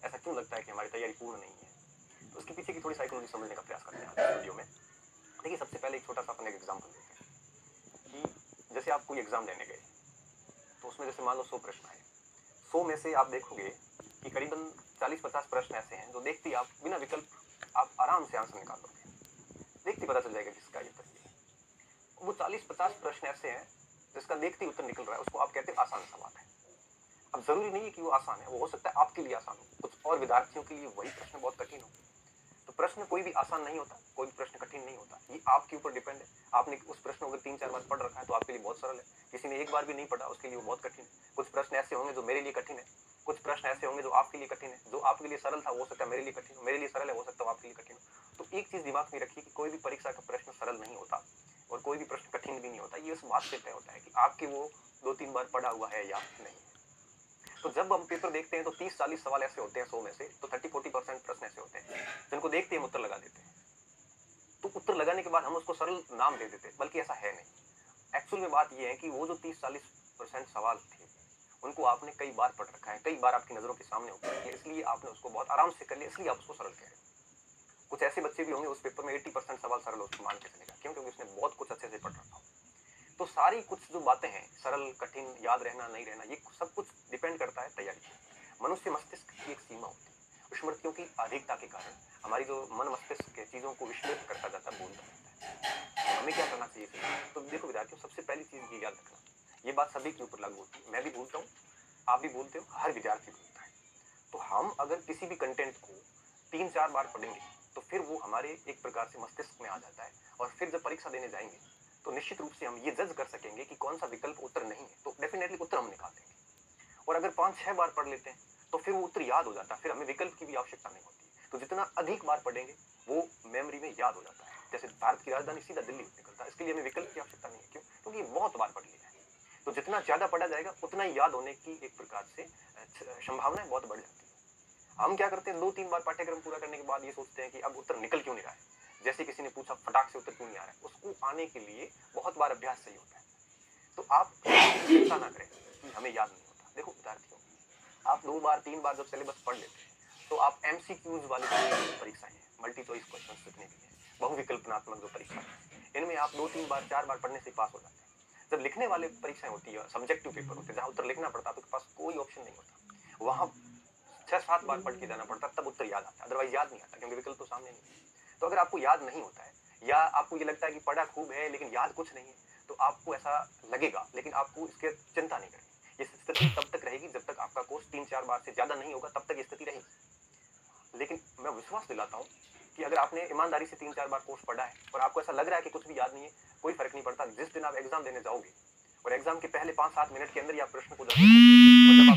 ऐसा क्यों लगता है कि हमारी तैयारी पूर्ण नहीं है? तो उसके पीछे की थोड़ी साइकोलॉजी समझने का प्रयास करते हैं आज इस वीडियो में। देखिए, सबसे पहले एक छोटा सा अपन एक एग्जाम्पल देते हैं कि जैसे आप कोई एग्जाम देने गए, तो उसमें जैसे मान लो 100 प्रश्न आए। 100 में से आप देखोगे कि करीबन 40-50 प्रश्न ऐसे हैं जो देखते ही आप बिना विकल्प आप आराम से आंसर निकाल दोगे। देखते ही पता चल जाएगा किसका ये उत्तर ये है। वो 40-50 प्रश्न ऐसे हैं जिसका देखते ही उत्तर निकल रहा है, उसको आप कहते हैं आसान सवाल है। अब जरूरी नहीं है कि वो आसान है, वो हो सकता है आपके लिए आसान हो, कुछ और विद्यार्थियों के लिए वही प्रश्न बहुत कठिन हो। तो प्रश्न कोई भी आसान नहीं होता, कोई भी प्रश्न कठिन नहीं होता, ये आपके ऊपर डिपेंड है। आपने उस प्रश्न को अगर 3-4 बार पढ़ रखा है तो आपके लिए बहुत सरल है, किसी ने एक बार भी नहीं पढ़ा उसके लिए वो बहुत कठिन है। कुछ प्रश्न ऐसे होंगे जो मेरे लिए कठिन है, कुछ प्रश्न ऐसे होंगे जो आपके लिए कठिन है। जो आपके लिए सरल था वो हो सकता है मेरे लिए कठिन हो, मेरे लिए सरल है हो सकता है आपके लिए कठिन हो। तो एक चीज दिमाग में रखिए कि कोई भी परीक्षा का प्रश्न सरल नहीं होता और कोई भी प्रश्न कठिन भी नहीं होता। ये उस बात से तय होता है कि आपके वो 2-3 बार पढ़ा हुआ है या नहीं। तो जब हम पेपर देखते हैं तो 30-40 सवाल ऐसे होते हैं 100 में से, तो 30-40% प्रश्न ऐसे होते हैं जिनको देखते ही हम उत्तर लगा देते हैं। तो उत्तर लगाने के बाद हम उसको सरल नाम दे देते हैं, बल्कि ऐसा है नहीं। एक्चुअल में बात यह है कि वो जो 30-40% सवाल थे उनको आपने कई बार पढ़ रखा है, कई बार आपकी नजरों के सामने होकर रखे, इसलिए आपने उसको बहुत आराम से कर लिया, इसलिए आप उसको सरल कह रहे हैं। कुछ ऐसे बच्चे भी होंगे उस पेपर में 80% सवाल सरल उसको मान के चलेगा, क्यों? क्योंकि उसने बहुत कुछ अच्छे से पढ़ रखा हो। तो सारी कुछ जो बातें हैं, सरल कठिन, याद रहना नहीं रहना, ये सब कुछ डिपेंड करता है तैयारी पर। मनुष्य मस्तिष्क की एक सीमा होती है, स्मृतियों की अधिकता के कारण हमारी जो मन मस्तिष्क के चीजों को विस्मृत करता जाता है, भूलता जाता है। तो हमें क्या करना चाहिए? तो देखो विद्यार्थियों, सबसे पहली चीज ये याद रखना, ये बात सभी के ऊपर लागू होती है। मैं भी भूलता हूँ, आप भी भूलते हो, हर विद्यार्थी भूलता है। तो हम अगर किसी भी कंटेंट को 3-4 बार पढ़ेंगे तो फिर वो हमारे एक प्रकार से मस्तिष्क में आ जाता है, और फिर जब परीक्षा देने जाएंगे तो निश्चित रूप से हम ये जज कर सकेंगे कि कौन सा विकल्प उत्तर नहीं है, तो डेफिनेटली उत्तर हम निकाल देंगे। और अगर 5-6 बार पढ़ लेते हैं तो फिर वो उत्तर याद हो जाता है, फिर हमें विकल्प की भी आवश्यकता नहीं होती। तो जितना अधिक बार पढ़ेंगे वो मेमोरी में याद हो जाता है। जैसे भारत की राजधानी सीधा दिल्ली निकलता है, इसके लिए हमें विकल्प की आवश्यकता नहीं है। क्यों? क्योंकि बहुत बार पढ़ लिया है। तो जितना ज्यादा पढ़ा जाएगा उतना ही याद होने की एक प्रकार से संभावना बहुत बढ़ जाती है। हम क्या करते हैं, 2-3 बार पाठ्यक्रम पूरा करने के बाद ये सोचते हैं कि अब उत्तर निकल क्यों नहीं रहा है। जैसे किसी ने पूछा फटाक से उत्तर क्यों नहीं आ रहा है, उसको आने के लिए बहुत बार अभ्यास चाहिए होता है। तो आप चिंता ना करें कि हमें याद नहीं होता। देखो विद्यार्थियों, आप 2-3 बार जब सिलेबस पढ़ लेते हैं तो आप एमसीक्यूज वाली परीक्षाएं हैं, मल्टी चॉइस क्वेश्चन जितने भी हैं, बहुविकल्पनात्मक जो परीक्षा है, इनमें आप 2-3 बार 4 बार पढ़ने से पास हो जाते हैं। जब लिखने वाले परीक्षाएं होती है, सब्जेक्टिव पेपर होते हैं जहां उत्तर लिखना पड़ता है, आपके पास कोई ऑप्शन नहीं होता, वहां 6-7 बार पढ़ के जाना पड़ता, तब उत्तर याद आता है, अदरवाइज याद नहीं आता, क्योंकि विकल्प तो सामने नहीं है। तो अगर आपको याद नहीं होता है या आपको ये लगता है कि पढ़ा खूब है लेकिन याद कुछ नहीं है, तो आपको ऐसा लगेगा, लेकिन आपको इसके चिंता नहीं करनी। ये स्थिति तब तक रहेगी जब तक आपका कोर्स 3-4 बार से ज्यादा नहीं होगा, तब तक ये स्थिति रहेगी। लेकिन मैं विश्वास दिलाता हूँ कि अगर आपने ईमानदारी से 3-4 बार कोर्स पढ़ा है और आपको ऐसा लग रहा है कि कुछ भी याद नहीं है, कोई फर्क नहीं पड़ता। जिस दिन आप एग्जाम देने जाओगे और एग्जाम के पहले 5-7 मिनट के अंदर ही आप प्रश्न को जब